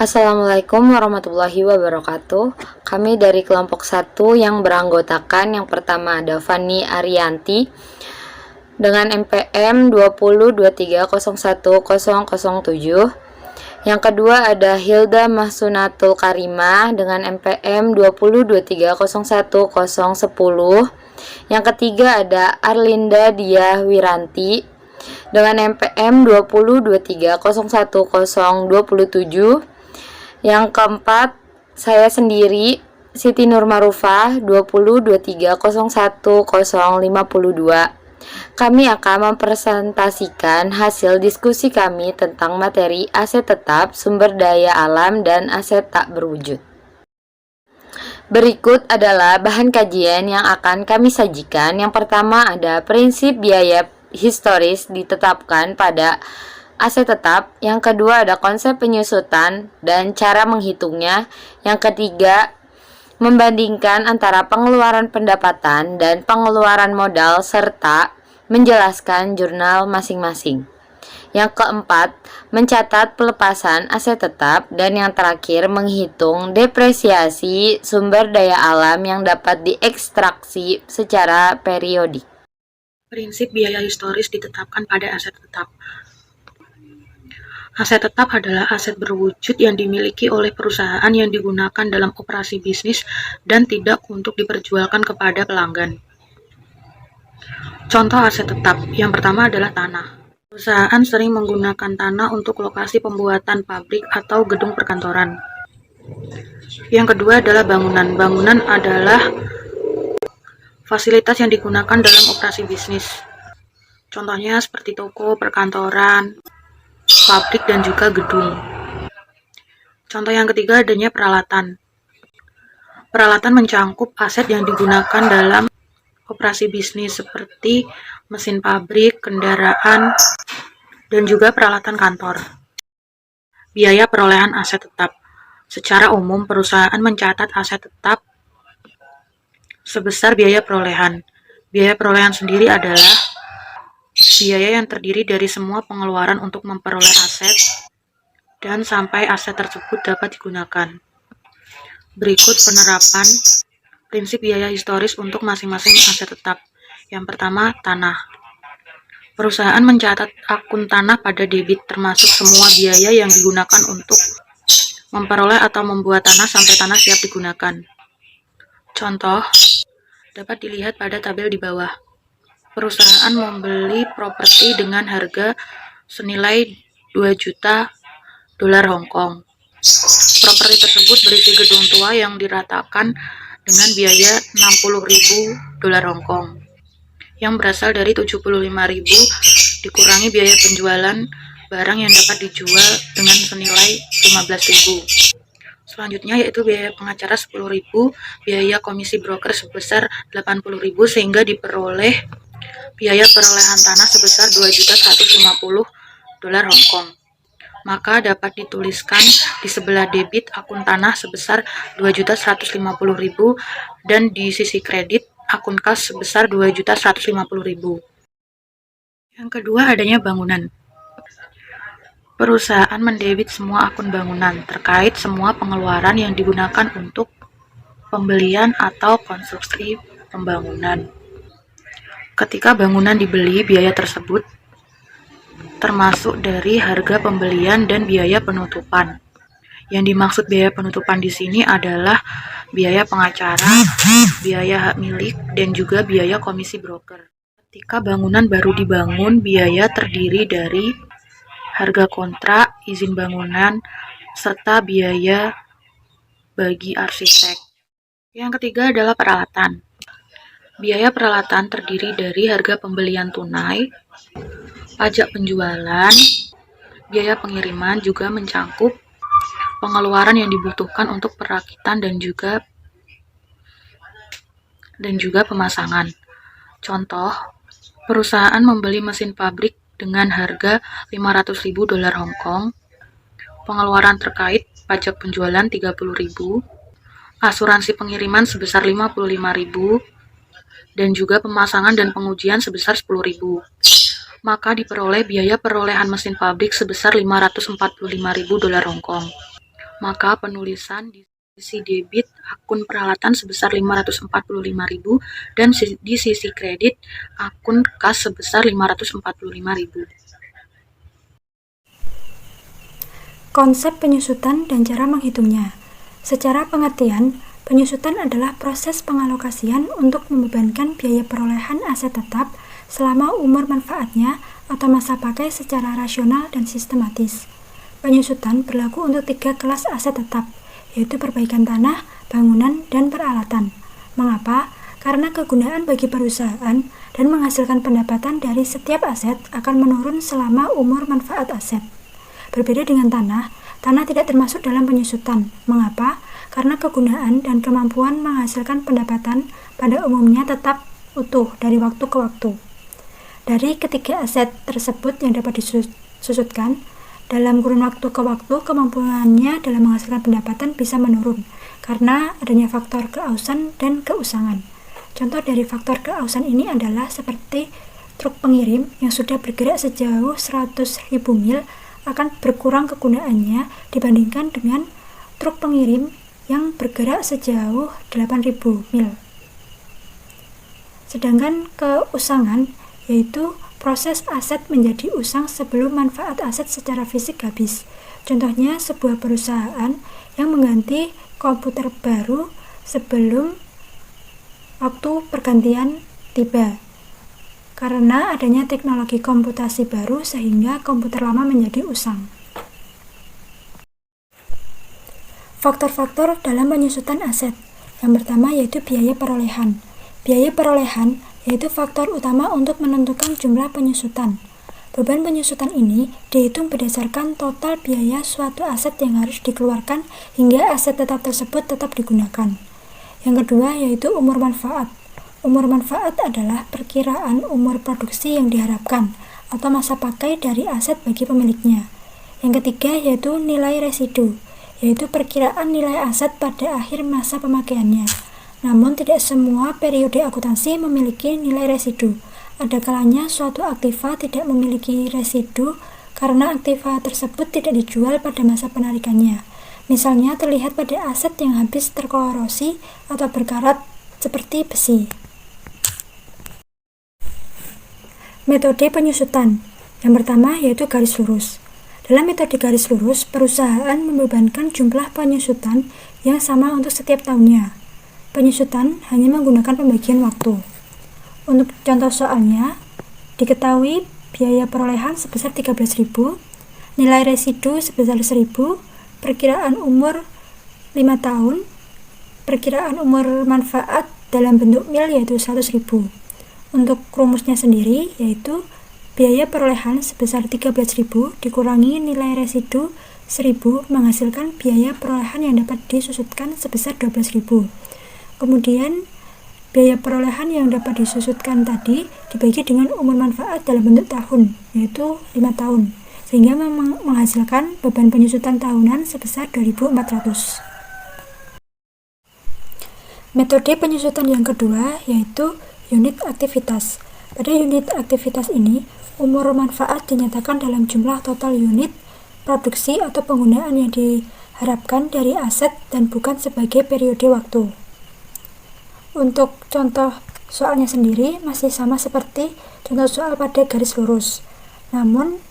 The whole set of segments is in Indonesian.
Assalamualaikum warahmatullahi wabarakatuh. Kami dari kelompok 1 yang beranggotakan yang pertama ada Fani Ariyanti dengan NPM 2023010007. Yang kedua ada Hilda Mahsunatul Karimah dengan NPM 2023010010. Yang ketiga ada Arlinda Diah Wiranti dengan NPM 2023010027. Yang keempat, saya sendiri, Siti Nur Marufah, 2023010052. Kami akan mempresentasikan hasil diskusi kami tentang materi aset tetap, sumber daya alam, dan aset tak berwujud. Berikut adalah bahan kajian yang akan kami sajikan. Yang pertama ada prinsip biaya historis ditetapkan pada aset tetap. Yang kedua ada konsep penyusutan dan cara menghitungnya. Yang ketiga, membandingkan antara pengeluaran pendapatan dan pengeluaran modal serta menjelaskan jurnal masing-masing. Yang keempat, mencatat pelepasan aset tetap. Dan yang terakhir, menghitung depresiasi sumber daya alam yang dapat diekstraksi secara periodik. Prinsip biaya historis ditetapkan pada aset tetap. Aset tetap adalah aset berwujud yang dimiliki oleh perusahaan yang digunakan dalam operasi bisnis dan tidak untuk diperjualkan kepada pelanggan. Contoh aset tetap, yang pertama adalah tanah. Perusahaan sering menggunakan tanah untuk lokasi pembuatan pabrik atau gedung perkantoran. Yang kedua adalah bangunan. Bangunan adalah fasilitas yang digunakan dalam operasi bisnis. Contohnya seperti toko, perkantoran, pabrik, dan juga gedung. Contoh yang ketiga adanya peralatan. Peralatan mencangkup aset yang digunakan dalam operasi bisnis seperti mesin pabrik, kendaraan, dan juga peralatan kantor. Biaya perolehan aset tetap. Secara umum, perusahaan mencatat aset tetap sebesar biaya perolehan. Biaya perolehan sendiri adalah biaya yang terdiri dari semua pengeluaran untuk memperoleh aset dan sampai aset tersebut dapat digunakan. Berikut penerapan prinsip biaya historis untuk masing-masing aset tetap. Yang pertama, tanah. Perusahaan mencatat akun tanah pada debit termasuk semua biaya yang digunakan untuk memperoleh atau membuat tanah sampai tanah siap digunakan. Contoh dapat dilihat pada tabel di bawah. Perusahaan membeli properti dengan harga senilai 2 juta dolar Hong Kong. Properti tersebut berisi gedung tua yang diratakan dengan biaya 60.000 dolar Hong Kong, yang berasal dari 75.000 dikurangi biaya penjualan barang yang dapat dijual dengan senilai 15.000. Selanjutnya yaitu biaya pengacara 10.000, biaya komisi broker sebesar 80.000 sehingga diperoleh biaya perolehan tanah sebesar 2.150 dolar Hong Kong. Maka dapat dituliskan di sebelah debit akun tanah sebesar 2.150.000 dan di sisi kredit akun kas sebesar 2.150.000. Yang kedua adanya bangunan. Perusahaan mendebit semua akun bangunan terkait semua pengeluaran yang digunakan untuk pembelian atau konstruksi pembangunan. Ketika bangunan dibeli, biaya tersebut termasuk dari harga pembelian dan biaya penutupan. Yang dimaksud biaya penutupan di sini adalah biaya pengacara, biaya hak milik, dan juga biaya komisi broker. Ketika bangunan baru dibangun, biaya terdiri dari harga kontrak, izin bangunan, serta biaya bagi arsitek. Yang ketiga adalah peralatan. Biaya peralatan terdiri dari harga pembelian tunai, pajak penjualan, biaya pengiriman, juga mencangkup pengeluaran yang dibutuhkan untuk perakitan dan juga pemasangan. Contoh, perusahaan membeli mesin pabrik dengan harga 500.000 dolar Hong Kong, pengeluaran terkait pajak penjualan 30.000, asuransi pengiriman sebesar 55.000, dan juga pemasangan dan pengujian sebesar 10.000. Maka diperoleh biaya perolehan mesin pabrik sebesar 545.000 dolar Hong Kong. maka penulisan di sisi debit akun peralatan sebesar 545.000 dan di sisi kredit akun kas sebesar 545.000. Konsep penyusutan dan cara menghitungnya. Secara pengertian, penyusutan adalah proses pengalokasian untuk membebankan biaya perolehan aset tetap selama umur manfaatnya atau masa pakai secara rasional dan sistematis. Penyusutan berlaku untuk 3 kelas aset tetap, yaitu perbaikan tanah, bangunan, dan peralatan. Mengapa? Karena kegunaan bagi perusahaan dan menghasilkan pendapatan dari setiap aset akan menurun selama umur manfaat aset. Berbeda dengan tanah tidak termasuk dalam penyusutan. Mengapa? Karena kegunaan dan kemampuan menghasilkan pendapatan pada umumnya tetap utuh dari waktu ke waktu. Dari ketiga aset tersebut yang dapat disusutkan, dalam kurun waktu ke waktu kemampuannya dalam menghasilkan pendapatan bisa menurun karena adanya faktor keausan dan keusangan. Contoh dari faktor keausan ini adalah seperti truk pengirim yang sudah bergerak sejauh 100.000 mil akan berkurang kegunaannya dibandingkan dengan truk pengirim yang bergerak sejauh 8.000 mil. Sedangkan keusangan yaitu proses aset menjadi usang sebelum manfaat aset secara fisik habis. Contohnya sebuah perusahaan yang mengganti komputer baru sebelum waktu pergantian tiba. Karena adanya teknologi komputasi baru sehingga komputer lama menjadi usang. Faktor-faktor dalam penyusutan aset. Yang pertama yaitu biaya perolehan. Biaya perolehan yaitu faktor utama untuk menentukan jumlah penyusutan. Beban penyusutan ini dihitung berdasarkan total biaya suatu aset yang harus dikeluarkan hingga aset tetap tersebut tetap digunakan. Yang kedua yaitu umur manfaat. Umur manfaat adalah perkiraan umur produksi yang diharapkan atau masa pakai dari aset bagi pemiliknya. Yang ketiga yaitu nilai residu, yaitu perkiraan nilai aset pada akhir masa pemakaiannya. Namun tidak semua periode akuntansi memiliki nilai residu. Ada kalanya suatu aktiva tidak memiliki residu karena aktiva tersebut tidak dijual pada masa penarikannya. Misalnya terlihat pada aset yang habis terkorosi atau berkarat seperti besi. Metode penyusutan. Yang pertama yaitu garis lurus. Dalam metode garis lurus, perusahaan membebankan jumlah penyusutan yang sama untuk setiap tahunnya. Penyusutan hanya menggunakan pembagian waktu. Untuk contoh soalnya, diketahui biaya perolehan sebesar 13.000, nilai residu sebesar 1.000, perkiraan umur 5 tahun, perkiraan umur manfaat dalam bentuk mil yaitu 100.000. Untuk rumusnya sendiri yaitu biaya perolehan sebesar 13.000 dikurangi nilai residu 1.000 menghasilkan biaya perolehan yang dapat disusutkan sebesar 12.000. Kemudian biaya perolehan yang dapat disusutkan tadi dibagi dengan umur manfaat dalam bentuk tahun yaitu 5 tahun sehingga menghasilkan beban penyusutan tahunan sebesar 2.400. Metode penyusutan yang kedua yaitu unit aktivitas. Pada unit aktivitas ini, umur manfaat dinyatakan dalam jumlah total unit produksi atau penggunaan yang diharapkan dari aset dan bukan sebagai periode waktu. Untuk contoh soalnya sendiri masih sama seperti contoh soal pada garis lurus. Namun,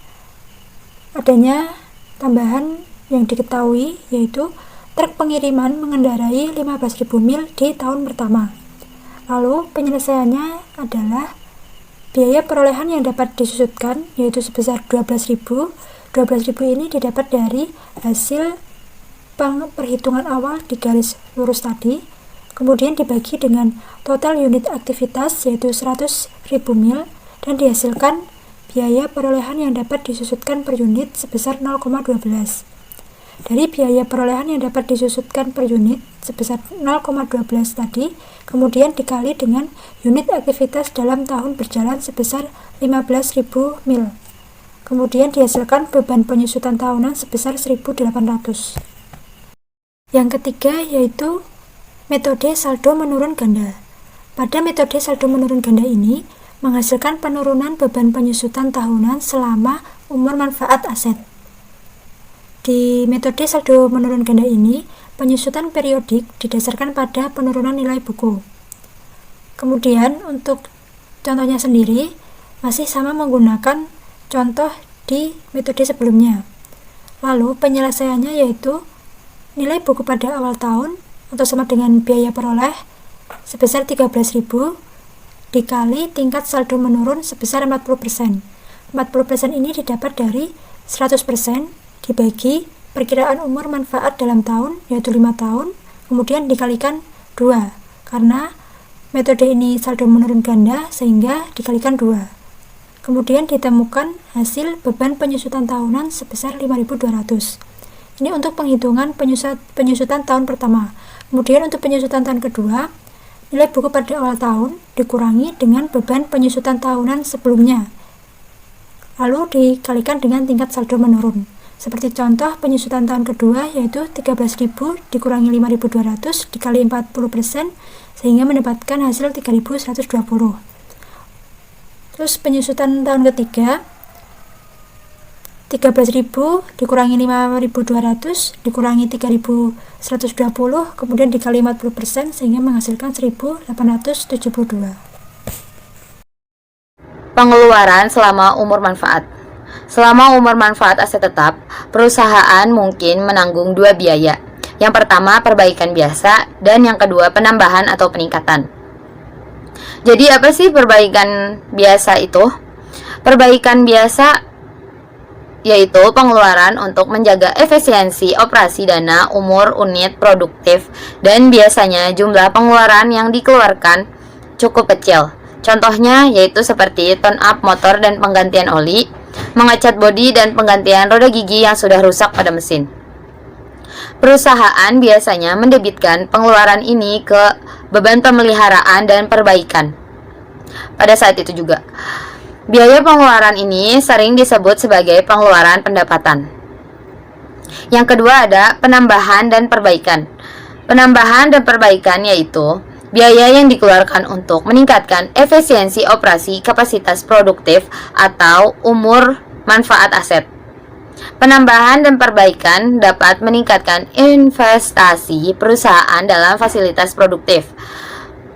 adanya tambahan yang diketahui yaitu truk pengiriman mengendarai 15.000 mil di tahun pertama. Lalu penyelesaiannya adalah biaya perolehan yang dapat disusutkan yaitu sebesar 12.000. 12.000 ini didapat dari hasil perhitungan awal di garis lurus tadi, kemudian dibagi dengan total unit aktivitas yaitu 100.000 mil dan dihasilkan biaya perolehan yang dapat disusutkan per unit sebesar 0,12. Dari biaya perolehan yang dapat disusutkan per unit sebesar 0,12 tadi, kemudian dikali dengan unit aktivitas dalam tahun berjalan sebesar 15.000 mil. Kemudian dihasilkan beban penyusutan tahunan sebesar 1.800. Yang ketiga yaitu metode saldo menurun ganda. Pada metode saldo menurun ganda ini menghasilkan penurunan beban penyusutan tahunan selama umur manfaat aset. Di metode saldo menurun ganda ini, penyusutan periodik didasarkan pada penurunan nilai buku. Kemudian untuk contohnya sendiri, masih sama menggunakan contoh di metode sebelumnya. Lalu penyelesaiannya yaitu nilai buku pada awal tahun atau sama dengan biaya peroleh sebesar 13.000 dikali tingkat saldo menurun sebesar 40%. 40% ini didapat dari 100% dibagi perkiraan umur manfaat dalam tahun, yaitu 5 tahun, kemudian dikalikan 2, karena metode ini saldo menurun ganda sehingga dikalikan 2. Kemudian ditemukan hasil beban penyusutan tahunan sebesar 5.200. Ini untuk penghitungan penyusutan tahun pertama. Kemudian untuk penyusutan tahun kedua, nilai buku pada awal tahun dikurangi dengan beban penyusutan tahunan sebelumnya, lalu dikalikan dengan tingkat saldo menurun. Seperti contoh penyusutan tahun kedua yaitu 13.000 dikurangi 5.200 dikali 40% sehingga mendapatkan hasil 3.120. Terus penyusutan tahun ketiga 13.000 dikurangi 5.200 dikurangi 3.120 kemudian dikali 40% sehingga menghasilkan 1.872. Pengeluaran selama umur manfaat. Selama umur manfaat aset tetap, perusahaan mungkin menanggung dua biaya. Yang pertama, perbaikan biasa, dan yang kedua, penambahan atau peningkatan. Jadi apa sih perbaikan biasa itu? Perbaikan biasa yaitu pengeluaran untuk menjaga efisiensi operasi dana umur unit produktif, dan biasanya jumlah pengeluaran yang dikeluarkan cukup kecil. Contohnya yaitu seperti tone up motor dan penggantian oli, mengecat bodi dan penggantian roda gigi yang sudah rusak pada mesin. Perusahaan biasanya mendebitkan pengeluaran ini ke beban pemeliharaan dan perbaikan. Pada saat itu juga, biaya pengeluaran ini sering disebut sebagai pengeluaran pendapatan. Yang kedua ada penambahan dan perbaikan. Penambahan dan perbaikan yaitu biaya yang dikeluarkan untuk meningkatkan efisiensi operasi kapasitas produktif atau umur manfaat aset. Penambahan dan perbaikan dapat meningkatkan investasi perusahaan dalam fasilitas produktif.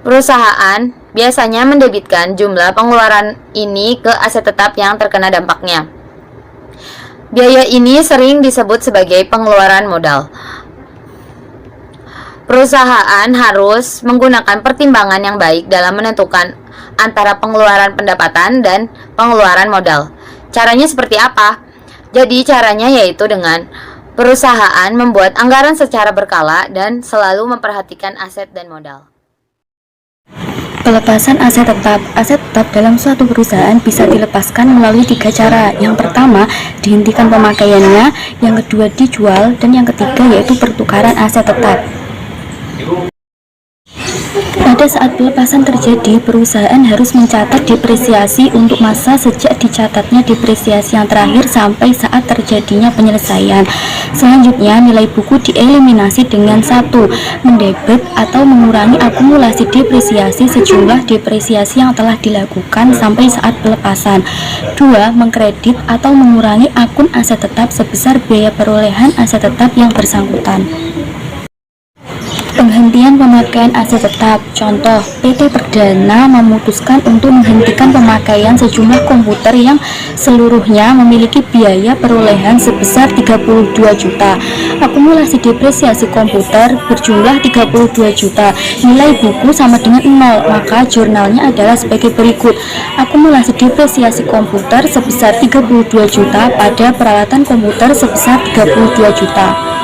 Perusahaan biasanya mendebitkan jumlah pengeluaran ini ke aset tetap yang terkena dampaknya. Biaya ini sering disebut sebagai pengeluaran modal. Perusahaan harus menggunakan pertimbangan yang baik dalam menentukan antara pengeluaran pendapatan dan pengeluaran modal. Caranya seperti apa? Jadi caranya yaitu dengan perusahaan membuat anggaran secara berkala dan selalu memperhatikan aset dan modal. Pelepasan aset tetap. Aset tetap dalam suatu perusahaan bisa dilepaskan melalui 3 cara. Yang pertama, dihentikan pemakaiannya, yang kedua dijual, dan yang ketiga yaitu pertukaran aset tetap. Pada saat pelepasan terjadi, perusahaan harus mencatat depresiasi untuk masa sejak dicatatnya depresiasi yang terakhir sampai saat terjadinya penyelesaian. Selanjutnya, nilai buku dieliminasi dengan 1. Mendebet atau mengurangi akumulasi depresiasi sejumlah depresiasi yang telah dilakukan sampai saat pelepasan. 2. Mengkredit atau mengurangi akun aset tetap sebesar biaya perolehan aset tetap yang bersangkutan. Penghentian pemakaian aset tetap. Contoh, PT Perdana memutuskan untuk menghentikan pemakaian sejumlah komputer yang seluruhnya memiliki biaya perolehan sebesar 32 juta. Akumulasi depresiasi komputer berjumlah 32 juta. Nilai buku sama dengan 0, maka jurnalnya adalah sebagai berikut. Akumulasi depresiasi komputer sebesar 32 juta pada peralatan komputer sebesar 32 juta.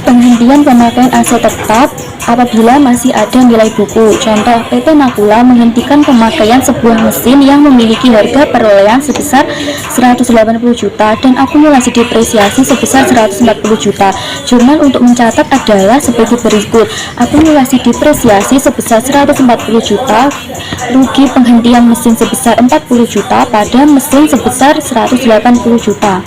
Penghentian pemakaian aset tetap apabila masih ada nilai buku. Contoh, PT Nakula menghentikan pemakaian sebuah mesin yang memiliki harga perolehan sebesar 180 juta dan akumulasi depresiasi sebesar 140 juta. Jurnal untuk mencatat adalah sebagai berikut. Akumulasi depresiasi sebesar 140 juta, rugi penghentian mesin sebesar 40 juta pada mesin sebesar 180 juta.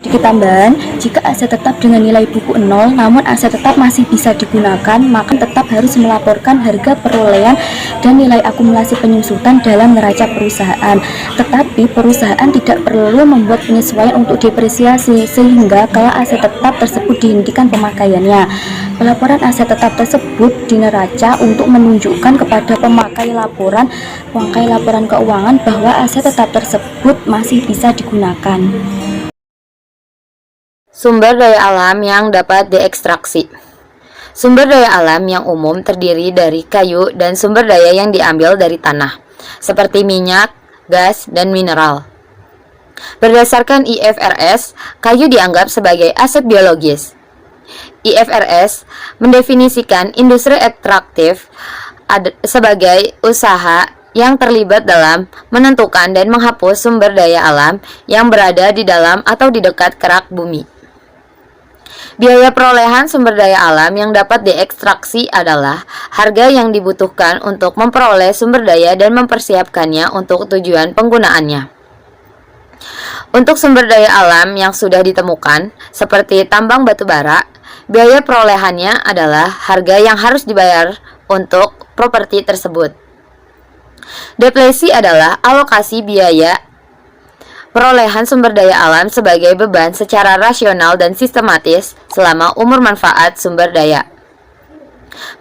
Sedikit tambahan, jika aset tetap dengan nilai buku 0 namun aset tetap masih bisa digunakan, maka tetap harus melaporkan harga perolehan dan nilai akumulasi penyusutan dalam neraca perusahaan. Tetapi perusahaan tidak perlu membuat penyesuaian untuk depresiasi, sehingga kalau aset tetap tersebut dihentikan pemakaiannya. Pelaporan aset tetap tersebut di neraca untuk menunjukkan kepada pemakai laporan keuangan bahwa aset tetap tersebut masih bisa digunakan. Sumber daya alam yang dapat diekstraksi. Sumber daya alam yang umum terdiri dari kayu dan sumber daya yang diambil dari tanah, seperti minyak, gas, dan mineral. Berdasarkan IFRS, kayu dianggap sebagai aset biologis. IFRS mendefinisikan industri ekstraktif sebagai usaha yang terlibat dalam menentukan dan menghapus sumber daya alam yang berada di dalam atau di dekat kerak bumi. Biaya perolehan sumber daya alam yang dapat diekstraksi adalah harga yang dibutuhkan untuk memperoleh sumber daya dan mempersiapkannya untuk tujuan penggunaannya. Untuk sumber daya alam yang sudah ditemukan, seperti tambang batu bara, biaya perolehannya adalah harga yang harus dibayar untuk properti tersebut. Depresi adalah alokasi biaya perolehan sumber daya alam sebagai beban secara rasional dan sistematis selama umur manfaat sumber daya.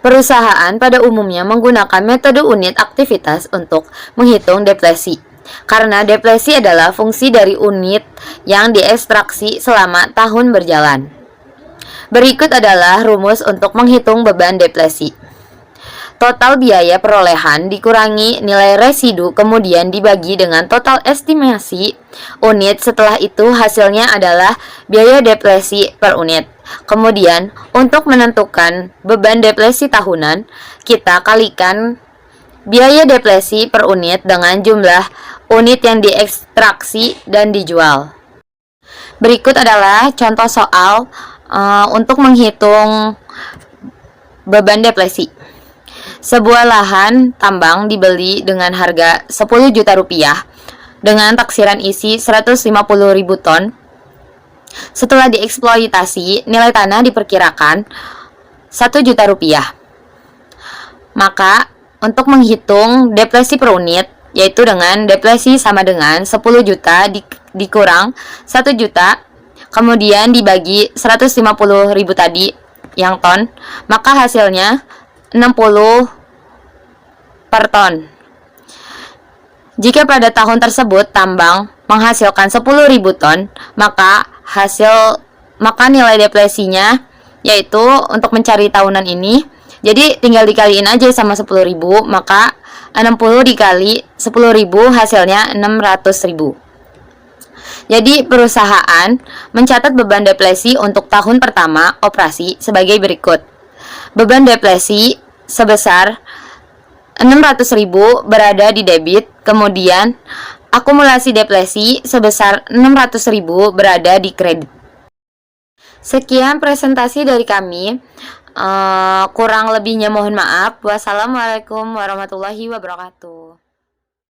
Perusahaan pada umumnya menggunakan metode unit aktivitas untuk menghitung depresi, karena depresi adalah fungsi dari unit yang diekstraksi selama tahun berjalan. Berikut adalah rumus untuk menghitung beban depresi. Total biaya perolehan dikurangi nilai residu kemudian dibagi dengan total estimasi unit, setelah itu hasilnya adalah biaya depresi per unit. Kemudian untuk menentukan beban depresi tahunan, kita kalikan biaya depresi per unit dengan jumlah unit yang diekstraksi dan dijual. Berikut adalah contoh soal untuk menghitung beban depresi. Sebuah lahan tambang dibeli dengan harga 10 juta rupiah dengan taksiran isi 150.000 ton. Setelah dieksploitasi, nilai tanah diperkirakan 1 juta rupiah. Maka, untuk menghitung depresi per unit, yaitu dengan depresi sama dengan 10 juta dikurang 1 juta, kemudian dibagi 150.000 tadi yang ton, maka hasilnya 60 per ton. Jika pada tahun tersebut tambang menghasilkan 10.000 ton, maka nilai depresinya yaitu untuk mencari tahunan ini, jadi tinggal dikaliin aja sama 10.000, maka 60 dikali 10.000 hasilnya 600.000. Jadi perusahaan mencatat beban depresi untuk tahun pertama operasi sebagai berikut. Beban depresi sebesar 600.000 berada di debit, kemudian akumulasi depresi sebesar 600.000 berada di kredit. Sekian presentasi dari kami. Kurang lebihnya mohon maaf. Wassalamualaikum warahmatullahi wabarakatuh.